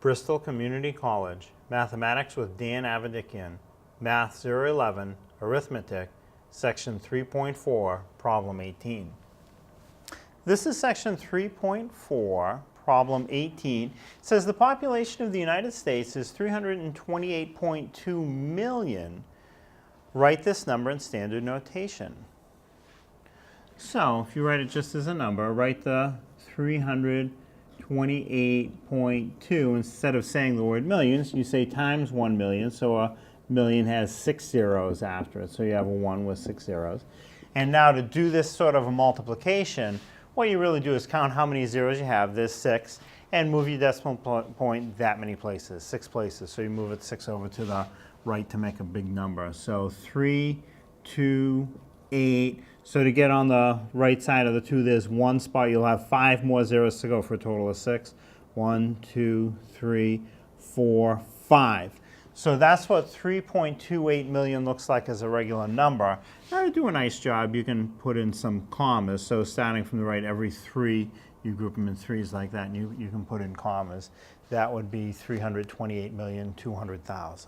Bristol Community College, Mathematics with Dan Avedikian, Math 011, Arithmetic, Section 3.4, Problem 18. This is Section 3.4, Problem 18. It says the population of the United States is 328.2 million. Write this number in standard notation. So, if you write it just as a number, write the 328.2. Instead of saying the word millions, you say times 1 million. So a million has 6 zeros after it. So you have a 1 with 6 zeros. And now to do this sort of a multiplication, what you really do is count how many zeros you have. There's 6. And move your decimal point that many places, 6 places. So you move it 6 over to the right to make a big number. So 3, 2, 8. So to get on the right side of the 2, there's 1 spot. You'll have 5 more zeros to go for a total of 6. 1, 2, 3, 4, 5. So that's what 3.28 million looks like as a regular number. Now to do a nice job, you can put in some commas. So starting from the right, every 3, you group them in 3s like that, and you can put in commas. That would be 328,200,000.